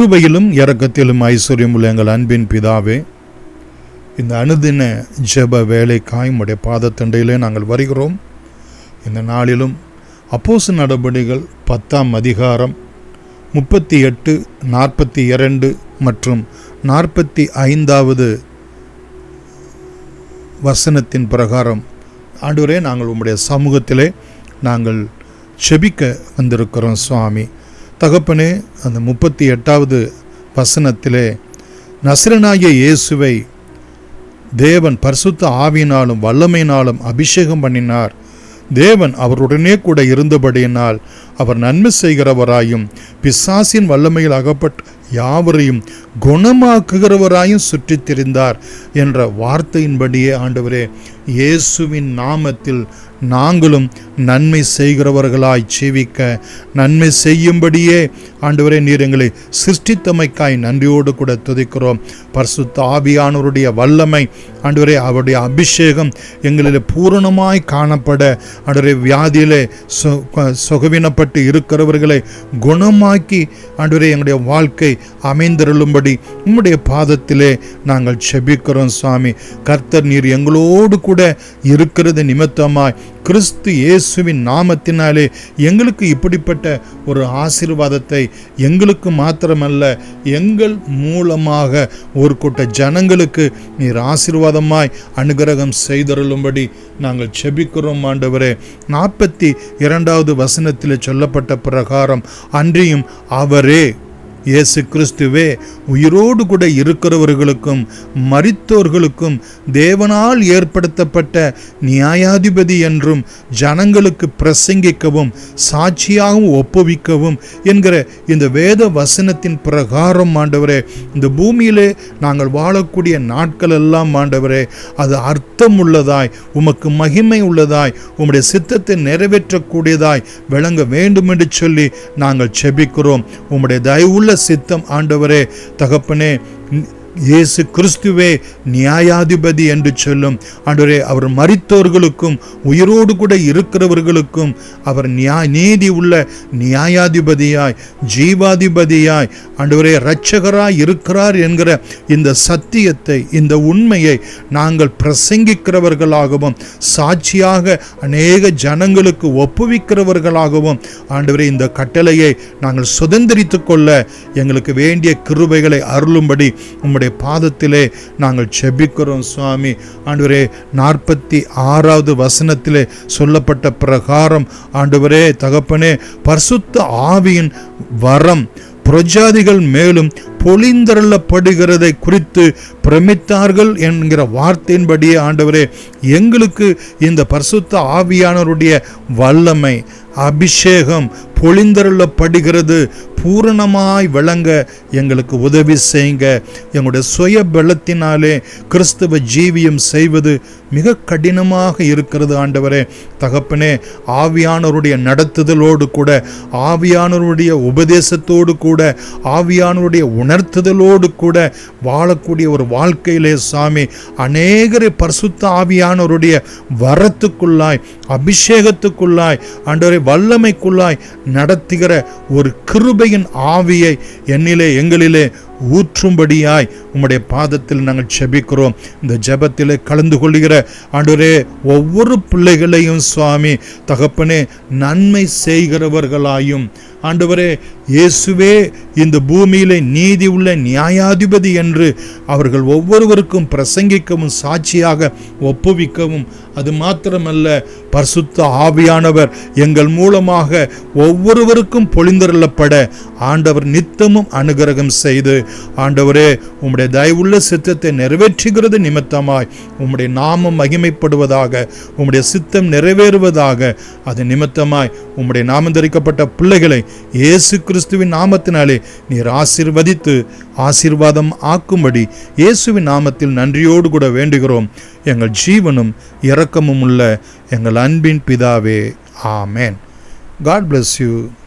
கிருபையிலும் இரக்கத்திலும் ஐஸ்வர்யம் உள்ள எங்கள் அன்பின் பிதாவே, இந்த அனுதின ஜெப வேலைக்காய் உம்முடைய பாதத்தண்டையிலே நாங்கள் வருகிறோம். இந்த நாளிலும் அப்போஸ்தலர் நடபடிகள் 10ஆம் அதிகாரம் 38, 42 மற்றும் 45வது வசனத்தின் பிரகாரம் ஆண்டவரே, நாங்கள் உம்முடைய சமூகத்திலே நாங்கள் செபிக்க வந்திருக்கிறோம். சுவாமி தகப்பனே, அந்த 38வது வசனத்திலே நசரேயனாகிய இயேசுவை தேவன் பரிசுத்த ஆவியினாலும் வல்லமையினாலும் அபிஷேகம் பண்ணினார். தேவன் அவருடனே கூட இருந்தபடியினால் அவர் நன்மை செய்கிறவராயும் பிசாசின் வல்லமையில் அகப்பட்ட யாவரையும் குணமாக்குகிறவராயும் சுற்றித் திரிந்தார் என்ற வார்த்தையின்படியே ஆண்டவரே, இயேசுவின் நாமத்தில் நாங்களும் நன்மை செய்கிறவர்களாய் ஜீவிக்க நன்மை செய்யும்படியே ஆண்டவரே, நீர் எங்களை சிருஷ்டித்தமைக்காய் நன்றியோடு கூட துதிக்கிறோம். பரிசுத்த ஆவியானவருடைய வல்லமை ஆண்டவரே, அவருடைய அபிஷேகம் எங்களில் பூரணமாய் காணப்பட ஆண்டவரே, வியாதியிலே சுகவீனப்பட்டு இருக்கிறவர்களை குணமாக்கி ஆண்டவரே, எங்களுடைய வாழ்க்கை அமைந்திருளும்படி உம்முடைய பாதத்திலே நாங்கள் செபிக்கிறோம். சுவாமி கர்த்தர் நீர் எங்களோடு கூட இருக்கிறது நிமித்தமாய் கிறிஸ்து இயேசுவின் நாமத்தினாலே எங்களுக்கு இப்படிப்பட்ட ஒரு ஆசீர்வாதத்தை எங்களுக்கு மாத்திரமல்ல, எங்கள் மூலமாக ஒரு கூட்ட ஜனங்களுக்கு நீர் ஆசீர்வாதமாய் அனுகிரகம் செய்தருளும்படி நாங்கள் செபிக்கிறோம். ஆண்டவரே, 42வது வசனத்தில் சொல்லப்பட்ட பிரகாரம் அன்றியும் அவரே இயேசு கிறிஸ்துவே உயிரோடு கூட இருக்கிறவர்களுக்கும் மரித்தோர்களுக்கும் தேவனால் ஏற்படுத்தப்பட்ட நியாயாதிபதி என்றும் ஜனங்களுக்கு பிரசங்கிக்கவும் சாட்சியாகவும் ஒப்புவிக்கவும் என்கிற இந்த வேத வசனத்தின் பிரகாரம் ஆண்டவரே, இந்த பூமியிலே நாங்கள் வாழக்கூடிய நாட்கள் எல்லாம் ஆண்டவரே, அது அர்த்தம் உள்ளதாய், உமக்கு மகிமை உள்ளதாய், உம்முடைய சித்தத்தை நிறைவேற்றக்கூடியதாய் விளங்க வேண்டும் என்று சொல்லி நாங்கள் செபிக்கிறோம். உம்முடைய தயவுள்ள சித்தம் ஆண்டவரே தகப்பனே, இயேசு கிறிஸ்துவே நியாயாதிபதி என்று சொல்லும் ஆண்டவரே, அவர் மரித்தோர்களுக்கும் உயிரோடு கூட இருக்கிறவர்களுக்கும் அவர் நீதி உள்ள நியாயாதிபதியாய் ஜீவாதிபதியாய் ஆண்டவரே இரட்சகராய் இருக்கிறார் என்கிற இந்த சத்தியத்தை, இந்த உண்மையை நாங்கள் பிரசங்கிக்கிறவர்களாகவும் சாட்சியாக அநேக ஜனங்களுக்கு ஒப்புவிக்கிறவர்களாகவும் ஆண்டவரே, இந்த கட்டளையை நாங்கள் சுதந்திரித்து கொள்ள எங்களுக்கு வேண்டிய கிருபைகளை அருளும்படி உம்முடைய பாதத்திலே நாங்கள் செபிக்கிறோம். சுவாமி ஆண்டவரே, 46வது வசனத்திலே சொல்லப்பட்ட பிரகாரம் ஆண்டவரே தகப்பனே, பரிசுத்த ஆவியின் வரம் பிரஜாதிகள் மேலும் பொழிந்தருளப்படுகிறதை குறித்து பிரமித்தார்கள் என்கிற வார்த்தையின்படியே ஆண்டவரே, எங்களுக்கு இந்த பரிசுத்த ஆவியானவருடைய வல்லமை அபிஷேகம் பொழிந்தருளப்படுகிறது பூரணமாய் விளங்க எங்களுக்கு உதவி செய்யுங்க. எங்களுடைய சுய பலத்தினாலே கிறிஸ்துவ ஜீவியம் செய்வது மிக கடினமாக இருக்கிறது ஆண்டவரே தகப்பனே. ஆவியானவருடைய நடத்துதலோடு கூட, ஆவியானவருடைய உபதேசத்தோடு கூட, ஆவியானவருடைய உணர்த்துதலோடு கூட வாழக்கூடிய ஒரு வாழ்க்கையிலே சாமி அநேகரை பரிசுத்த ஆவியானவருடைய வரத்துக்குள்ளாய், அபிஷேகத்துக்குள்ளாய் ஆண்டவரை வல்லமைக்குள்ளாய் நடத்துகிற ஒரு கிருபையின் ஆவியை என்னிலே எங்களிலே ஊற்றும்படியாய் உம்முடைய பாதத்தில் நாங்கள் செபிக்கிறோம். இந்த ஜெபத்திலே கலந்து கொள்கிற ஆண்டவரே ஒவ்வொரு பிள்ளைகளையும் சுவாமி தகப்பனே நன்மை செய்கிறவர்களாயும் ஆண்டவரே, இயேசுவே இந்த பூமியிலே நீதி உள்ள நியாயாதிபதி என்று அவர்கள் ஒவ்வொருவருக்கும் பிரசங்கிக்கவும் சாட்சியாக ஒப்புவிக்கவும், அது மாத்திரமல்ல பரிசுத்த ஆவியானவர் எங்கள் மூலமாக ஒவ்வொருவருக்கும் பொழிந்தருளப்பட ஆண்டவர் நித்தமும் அனுகிரகம் செய்து ஆண்டவரே உம்முடைய தயவுள்ள சித்தத்தை நிறைவேற்றுகிறது நிமித்தமாய் உம்முடைய நாமம் மகிமைப்படுவதாக, உம்முடைய சித்தம் நிறைவேறுவதாக. அது நிமித்தமாய் உம்முடைய நாமம் தரிக்கப்பட்ட பிள்ளைகளை இயேசு கிறிஸ்துவின் நாமத்தினாலே நீர் ஆசீர்வதித்து ஆசீர்வாதம் ஆக்கும்படி இயேசுவின் நாமத்தில் நன்றியோடு கூட வேண்டுகிறோம். எங்கள் ஜீவனும் இரக்கமும் உள்ள எங்கள் அன்பின் பிதாவே, ஆமேன். God bless you.